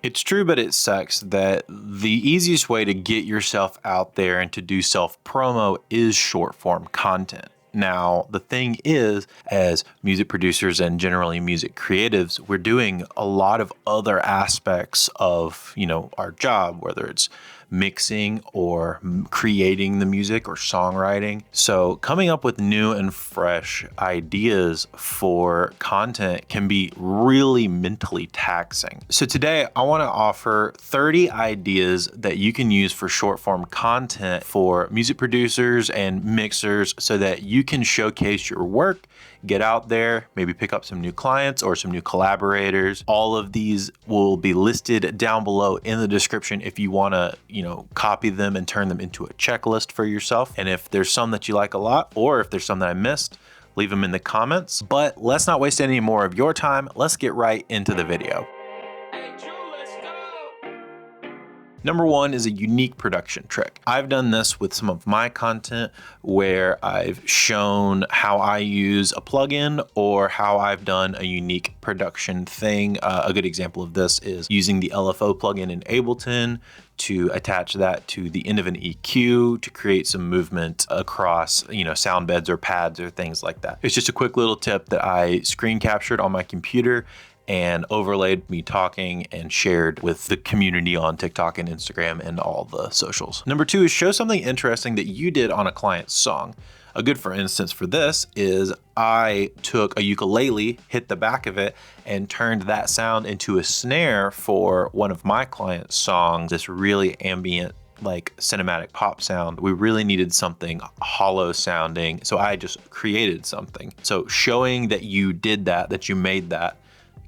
It's true, but it sucks that the easiest way to get yourself out there and to do self-promo is short form content. Now, the thing is, as music producers and generally music creatives, we're doing a lot of other aspects of, our job, whether it's mixing or creating the music or songwriting. So coming up with new and fresh ideas for content can be really mentally taxing. So today I want to offer 30 ideas that you can use for short form content for music producers and mixers so that you can showcase your work, get out there, maybe pick up some new clients or some new collaborators. All of these will be listed down below in the description if you want to, copy them and turn them into a checklist for yourself. And if there's some that you like a lot, or if there's some that I missed, leave them in the comments. But let's not waste any more of your time. Let's get right into the video. Number one is a unique production trick. I've done this with some of my content where I've shown how I use a plugin or how I've done a unique production thing. A good example of this is using the LFO plugin in Ableton to attach that to the end of an EQ to create some movement across, sound beds or pads or things like that. It's just a quick little tip that I screen captured on my computer and overlaid me talking and shared with the community on TikTok and Instagram and all the socials. Number two is show something interesting that you did on a client's song. A good for instance for this is I took a ukulele, hit the back of it, and turned that sound into a snare for one of my client's songs, this really ambient like cinematic pop sound. We really needed something hollow sounding, so I just created something. So showing that you did that you made that,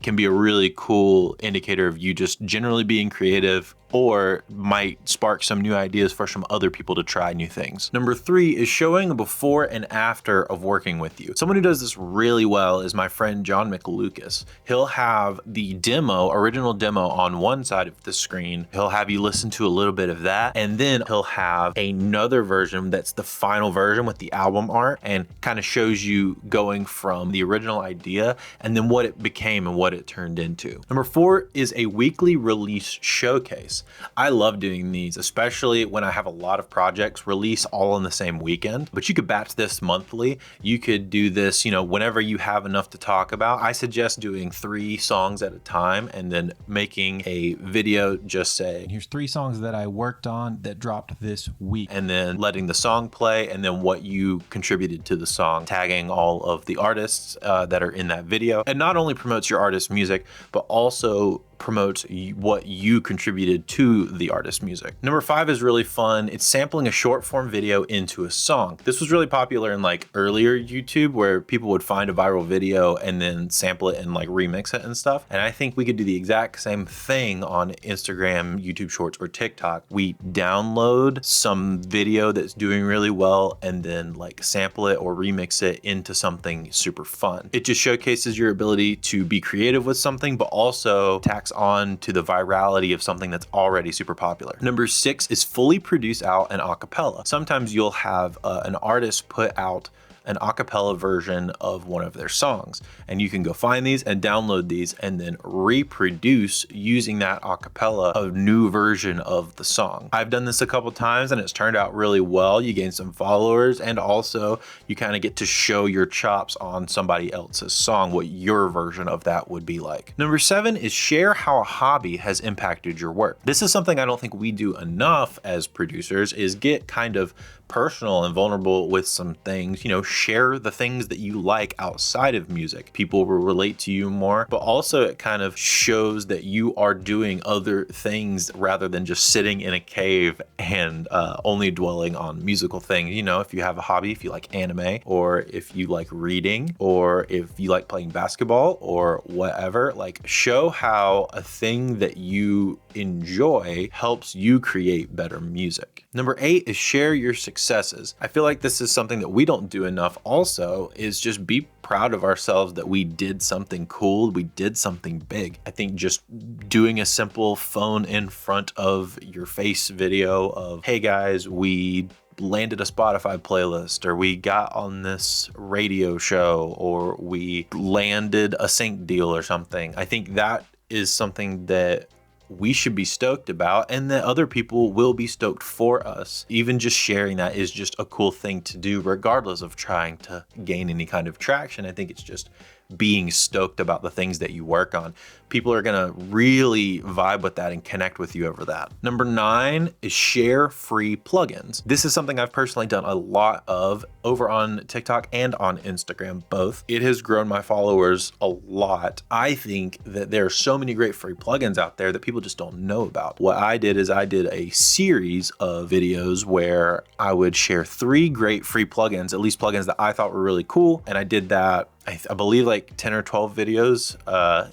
can be a really cool indicator of you just generally being creative, or might spark some new ideas for some other people to try new things. Number three is showing a before and after of working with you. Someone who does this really well is my friend John McLucas. He'll have the original demo on one side of the screen. He'll have you listen to a little bit of that, and then he'll have another version that's the final version with the album art and kind of shows you going from the original idea and then what it became and what it turned into. Number four is a weekly release showcase. I love doing these, especially when I have a lot of projects release all in the same weekend, but you could batch this monthly. You could do this, whenever you have enough to talk about. I suggest doing 3 songs at a time and then making a video, just say, here's 3 songs that I worked on that dropped this week, and then letting the song play and then what you contributed to the song, tagging all of the artists that are in that video. And not only promotes your artist's music, but also promotes what you contributed to the artist's music. Number 5 is really fun. It's sampling a short form video into a song. This was really popular in like earlier YouTube, where people would find a viral video and then sample it and like remix it and stuff. And I think we could do the exact same thing on Instagram, YouTube Shorts, or TikTok. We download some video that's doing really well and then like sample it or remix it into something super fun. It just showcases your ability to be creative with something, but also tacks on to the virality of something that's already super popular. Number 6 is fully produce out an acapella. Sometimes you'll have an artist put out an a cappella version of one of their songs, and you can go find these and download these and then reproduce using that a cappella a new version of the song. I've done this a couple times and it's turned out really well. You gain some followers, and also you kind of get to show your chops on somebody else's song, what your version of that would be like. Number 7 is share how a hobby has impacted your work. This is something I don't think we do enough as producers, is get kind of personal and vulnerable with some things. Share the things that you like outside of music. People will relate to you more, but also it kind of shows that you are doing other things rather than just sitting in a cave and only dwelling on musical things. If you have a hobby, if you like anime, or if you like reading, or if you like playing basketball or whatever, like show how a thing that you enjoy helps you create better music. Number 8 is share your successes. I feel like this is something that we don't do enough also, is just be proud of ourselves that we did something cool, we did something big. I think just doing a simple phone in front of your face video of, hey guys, we landed a Spotify playlist, or we got on this radio show, or we landed a sync deal or something. I think that is something that we should be stoked about and that other people will be stoked for us. Even just sharing that is just a cool thing to do, regardless of trying to gain any kind of traction. I think it's just being stoked about the things that you work on. People are gonna really vibe with that and connect with you over that. Number 9 is share free plugins. This is something I've personally done a lot of over on TikTok and on Instagram, both. It has grown my followers a lot. I think that there are so many great free plugins out there that people just don't know about. What I did is I did a series of videos where I would share 3 great free plugins, at least plugins that I thought were really cool. And I did that, I believe, like 10 or 12 videos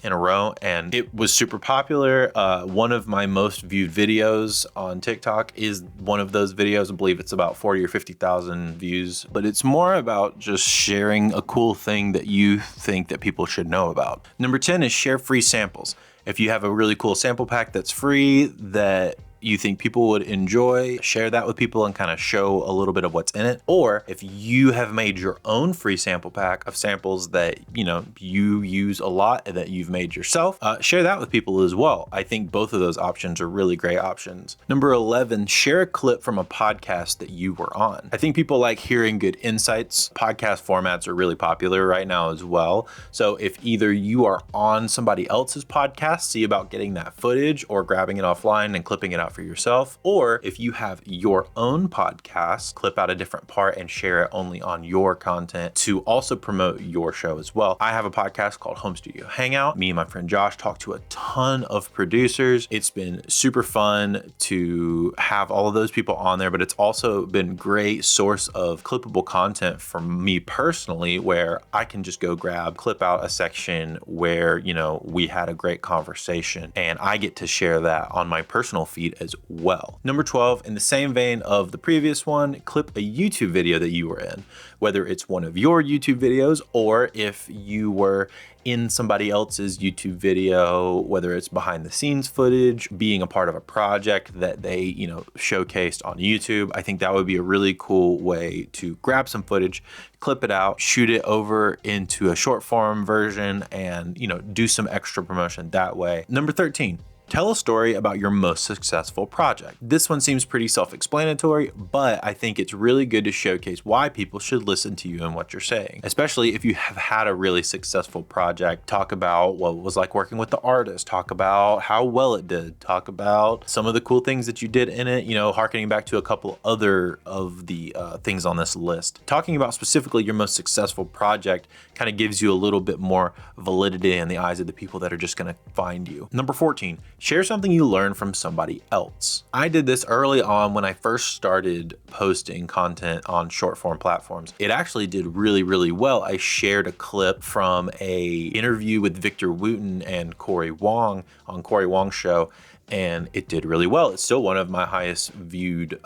in a row, and it was super popular. One of my most viewed videos on TikTok is one of those videos. I believe it's about 40 or 50,000 views, but it's more about just sharing a cool thing that you think that people should know about. Number 10 is share free samples. If you have a really cool sample pack that's free that you think people would enjoy, share that with people and kind of show a little bit of what's in it. Or if you have made your own free sample pack of samples that you use a lot and that you've made yourself, share that with people as well. I think both of those options are really great options. Number 11, share a clip from a podcast that you were on. I think people like hearing good insights. Podcast formats are really popular right now as well. So if either you are on somebody else's podcast, see about getting that footage or grabbing it offline and clipping it out for yourself, or if you have your own podcast, clip out a different part and share it only on your content to also promote your show as well. I have a podcast called Home Studio Hangout. Me and my friend Josh talk to a ton of producers. It's been super fun to have all of those people on there, but it's also been a great source of clippable content for me personally, where I can just go clip out a section where, we had a great conversation and I get to share that on my personal feed as well. Number 12, in the same vein of the previous one, clip a YouTube video that you were in, whether it's one of your YouTube videos or if you were in somebody else's YouTube video, whether it's behind the scenes footage, being a part of a project that they, showcased on YouTube. I think that would be a really cool way to grab some footage, clip it out, shoot it over into a short form version and, do some extra promotion that way. Number 13, tell a story about your most successful project. This one seems pretty self-explanatory, but I think it's really good to showcase why people should listen to you and what you're saying, especially if you have had a really successful project. Talk about what it was like working with the artist, talk about how well it did, talk about some of the cool things that you did in it, harkening back to a couple other of the things on this list. Talking about specifically your most successful project kind of gives you a little bit more validity in the eyes of the people that are just gonna find you. Number 14, share something you learned from somebody else. I did this early on when I first started posting content on short form platforms. It actually did really, really well. I shared a clip from a interview with Victor Wooten and Corey Wong on Corey Wong's show, and it did really well. It's still one of my highest viewed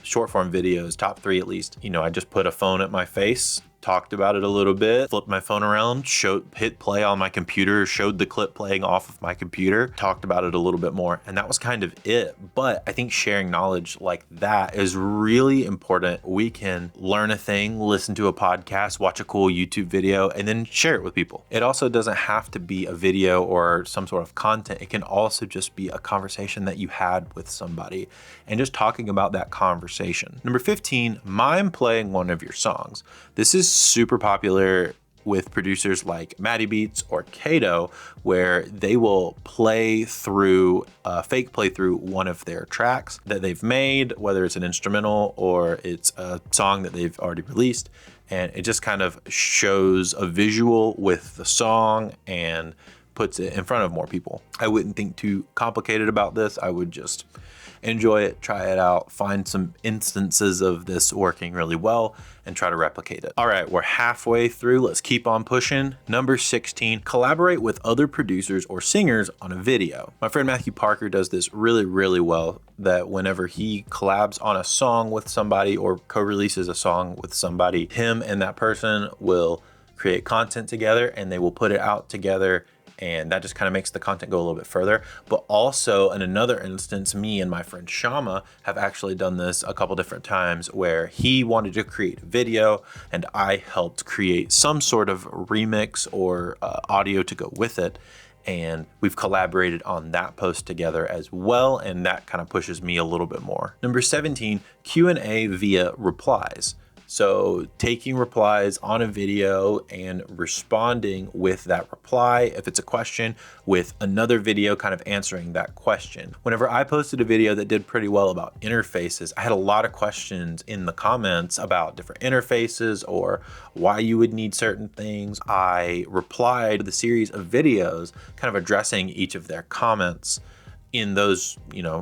short form videos, top 3 at least. I just put a phone at my face, talked about it a little bit, flipped my phone around, hit play on my computer, showed the clip playing off of my computer, talked about it a little bit more, and that was kind of it. But I think sharing knowledge like that is really important. We can learn a thing, listen to a podcast, watch a cool YouTube video, and then share it with people. It also doesn't have to be a video or some sort of content. It can also just be a conversation that you had with somebody and just talking about that conversation. Number 15, mime playing one of your songs. This is super popular with producers like Maddie Beats or Kato, where they will play through, fake play through one of their tracks that they've made, whether it's an instrumental or it's a song that they've already released. And it just kind of shows a visual with the song and puts it in front of more people. I wouldn't think too complicated about this. I would just enjoy it, try it out, find some instances of this working really well and try to replicate it. All right, we're halfway through. Let's keep on pushing. Number 16, collaborate with other producers or singers on a video. My friend Matthew Parker does this really, really well, that whenever he collabs on a song with somebody or co-releases a song with somebody, him and that person will create content together and they will put it out together, and that just kind of makes the content go a little bit further. But also in another instance, me and my friend Shama have actually done this a couple different times, where he wanted to create a video and I helped create some sort of remix or audio to go with it. and we've collaborated on that post together as well, and that kind of pushes me a little bit more. Number 17, Q&A via replies. So taking replies on a video and responding with that reply, if it's a question, with another video kind of answering that question. Whenever I posted a video that did pretty well about interfaces, I had a lot of questions in the comments about different interfaces or why you would need certain things. I replied with a series of videos kind of addressing each of their comments. In those,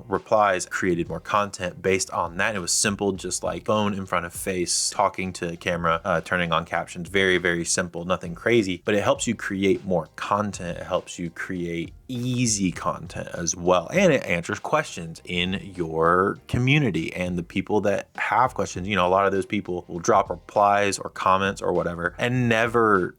replies, created more content based on that. It was simple, just like phone in front of face, talking to camera, turning on captions. Very, very simple, nothing crazy, but it helps you create more content. It helps you create easy content as well. And it answers questions in your community, and the people that have questions, a lot of those people will drop replies or comments or whatever and never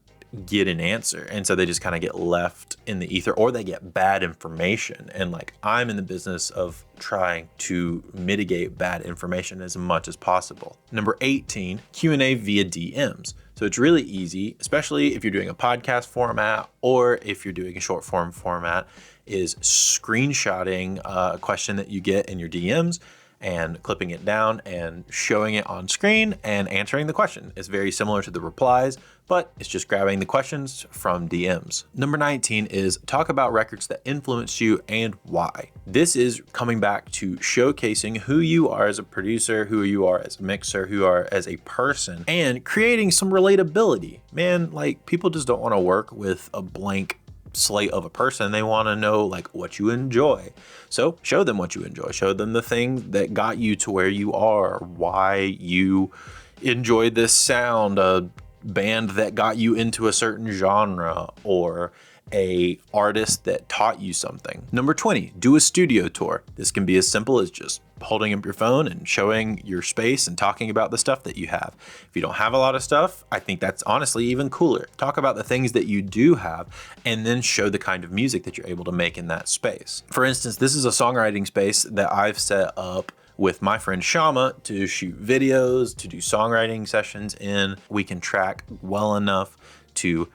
get an answer, and so they just kind of get left in the ether, or they get bad information. And like, I'm in the business of trying to mitigate bad information as much as possible. Number 18, Q&A via DMs. So it's really easy, especially if you're doing a podcast format or if you're doing a short form format, is screenshotting a question that you get in your DMs and clipping it down and showing it on screen and answering the question. It's very similar to the replies, but it's just grabbing the questions from DMs. Number 19 is talk about records that influenced you and why. This is coming back to showcasing who you are as a producer, who you are as a mixer, who you are as a person, and creating some relatability. Man, like, people just don't want to work with a blank slate of a person. They want to know like what you enjoy. So show them what you enjoy. Show them the thing that got you to where you are, why you enjoyed this sound, a band that got you into a certain genre, or a artist that taught you something. Number 20, do a studio tour. This can be as simple as just holding up your phone and showing your space and talking about the stuff that you have. If you don't have a lot of stuff, I think that's honestly even cooler. Talk about the things that you do have and then show the kind of music that you're able to make in that space. For instance, this is a songwriting space that I've set up with my friend Shama to shoot videos, to do songwriting sessions in. We can track well enough to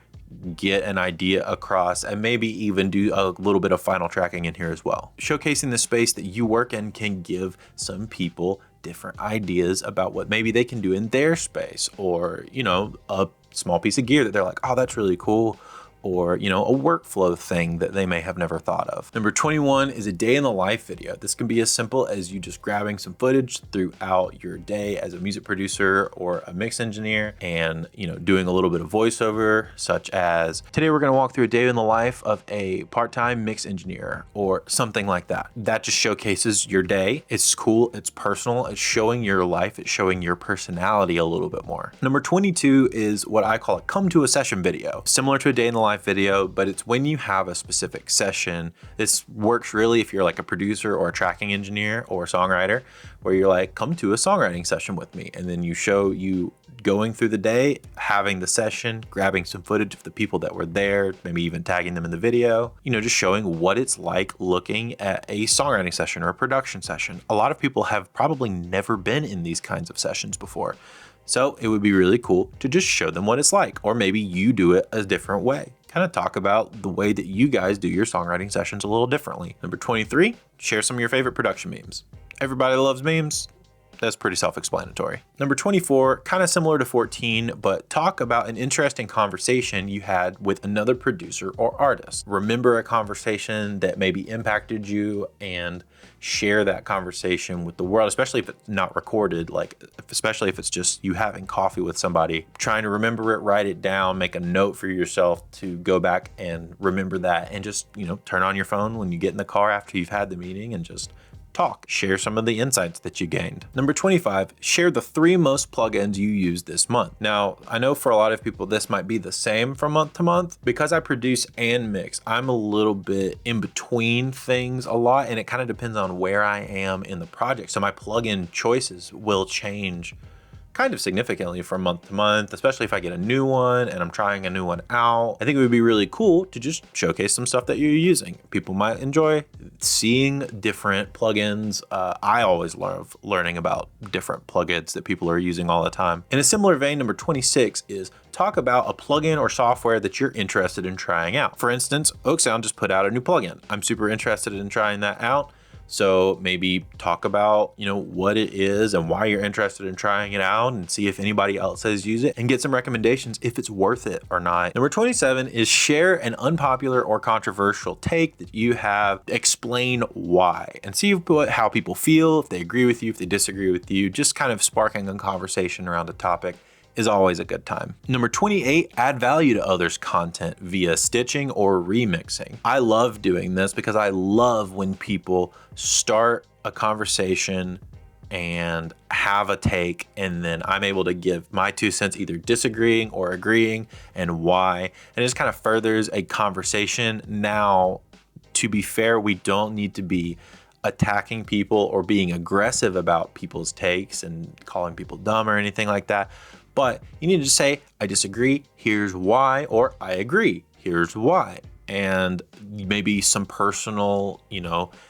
get an idea across and maybe even do a little bit of final tracking in here as well. Showcasing the space that you work in can give some people different ideas about what maybe they can do in their space, or, a small piece of gear that they're like, oh, that's really cool. Or, a workflow thing that they may have never thought of. Number 21 is a day in the life video. This can be as simple as you just grabbing some footage throughout your day as a music producer or a mix engineer and, doing a little bit of voiceover, such as, today we're going to walk through a day in the life of a part-time mix engineer, or something like that. That just showcases your day. It's cool. It's personal. It's showing your life. It's showing your personality a little bit more. Number 22 is what I call a come to a session video. Similar to a day in the life video, but it's when you have a specific session. This works really if you're like a producer or a tracking engineer or a songwriter, where you're like, come to a songwriting session with me. And then you show you going through the day, having the session, grabbing some footage of the people that were there, maybe even tagging them in the video, just showing what it's like looking at a songwriting session or a production session. A lot of people have probably never been in these kinds of sessions before. So it would be really cool to just show them what it's like, or maybe you do it a different way. Kind of talk about the way that you guys do your songwriting sessions a little differently. Number 23, share some of your favorite production memes. Everybody loves memes. That's pretty self-explanatory. Number 24, kind of similar to 14, but talk about an interesting conversation you had with another producer or artist. Remember a conversation that maybe impacted you and share that conversation with the world, especially if it's not recorded, especially if it's just you having coffee with somebody, trying to remember it, write it down, make a note for yourself to go back and remember that, and just, turn on your phone when you get in the car after you've had the meeting and just talk, share some of the insights that you gained. Number 25, share the 3 most plugins you used this month. Now, I know for a lot of people, this might be the same from month to month. Because I produce and mix, I'm a little bit in between things a lot, and it kind of depends on where I am in the project. So my plugin choices will change kind of significantly from month to month, especially if I get a new one and I'm trying a new one out. I think it would be really cool to just showcase some stuff that you're using. People might enjoy seeing different plugins. I always love learning about different plugins that people are using all the time. In a similar vein, number 26 is talk about a plugin or software that you're interested in trying out. For instance, Oak Sound just put out a new plugin. I'm super interested in trying that out. So maybe talk about, what it is and why you're interested in trying it out, and see if anybody else has used it and get some recommendations if it's worth it or not. Number 27 is share an unpopular or controversial take that you have. Explain why and see how people feel, if they agree with you, if they disagree with you. Just kind of sparking a conversation around a topic is always a good time. Number 28, add value to others' content via stitching or remixing. I love doing this because I love when people start a conversation and have a take, and then I'm able to give my 2 cents, either disagreeing or agreeing, and why. And it just kind of furthers a conversation. Now, to be fair, we don't need to be attacking people or being aggressive about people's takes and calling people dumb or anything like that. But you need to say, I disagree, here's why, or I agree, here's why. And maybe some personal,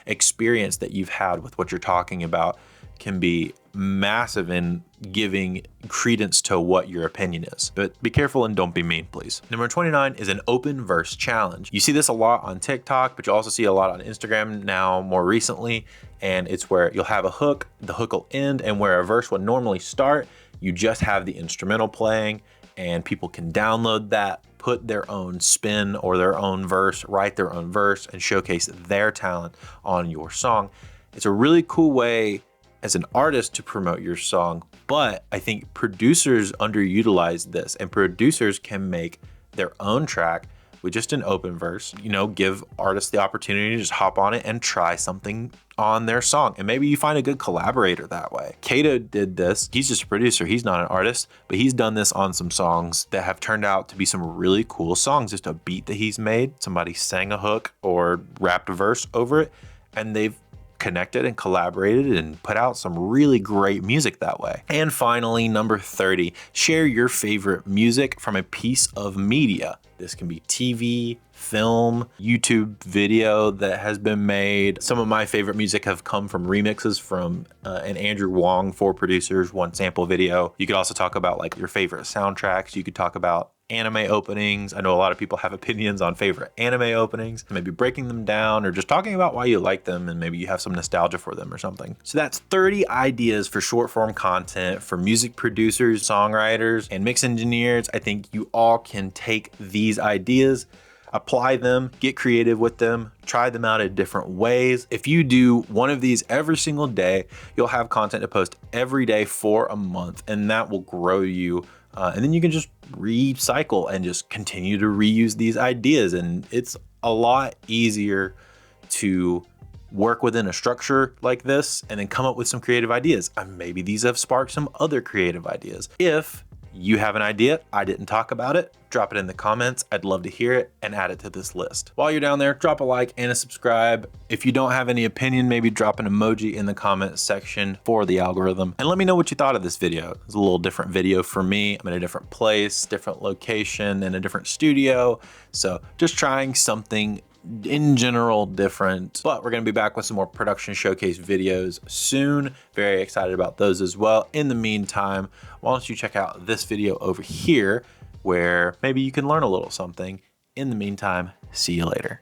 experience that you've had with what you're talking about can be massive in giving credence to what your opinion is. But be careful and don't be mean, please. Number 29 is an open verse challenge. You see this a lot on TikTok, but you also see a lot on Instagram now more recently. And it's where you'll have a hook, the hook will end, and where a verse would normally start, you just have the instrumental playing, and people can download that, put their own spin or their own verse, write their own verse, and showcase their talent on your song. It's a really cool way as an artist to promote your song, but I think producers underutilize this, and producers can make their own track with just an open verse, give artists the opportunity to just hop on it and try something on their song. And maybe you find a good collaborator that way. Kato did this. He's just a producer. He's not an artist, but he's done this on some songs that have turned out to be some really cool songs. Just a beat that he's made. Somebody sang a hook or rapped a verse over it, and they've connected and collaborated and put out some really great music that way. And finally, number 30, share your favorite music from a piece of media. This can be TV, film, YouTube video that has been made. Some of my favorite music have come from remixes from an Andrew Wong, 4 Producers, 1 Sample video. You could also talk about like your favorite soundtracks. You could talk about anime openings. I know a lot of people have opinions on favorite anime openings, maybe breaking them down or just talking about why you like them, and maybe you have some nostalgia for them or something. So that's 30 ideas for short form content for music producers, songwriters, and mix engineers. I think you all can take these ideas, apply them, get creative with them, try them out in different ways. If you do one of these every single day, you'll have content to post every day for a month, and that will grow you. And then you can just recycle and just continue to reuse these ideas. And it's a lot easier to work within a structure like this and then come up with some creative ideas. And maybe these have sparked some other creative ideas. If you have an idea, I didn't talk about it, drop it in the comments. I'd love to hear it and add it to this list. While you're down there, drop a like and a subscribe. If you don't have any opinion, maybe drop an emoji in the comment section for the algorithm. And let me know what you thought of this video. It's a little different video for me. I'm in a different place, different location, in a different studio. So just trying something in general different, but we're going to be back with some more production showcase videos soon. Very excited about those as well. In the meantime, why don't you check out this video over here where maybe you can learn a little something. In the meantime, see you later.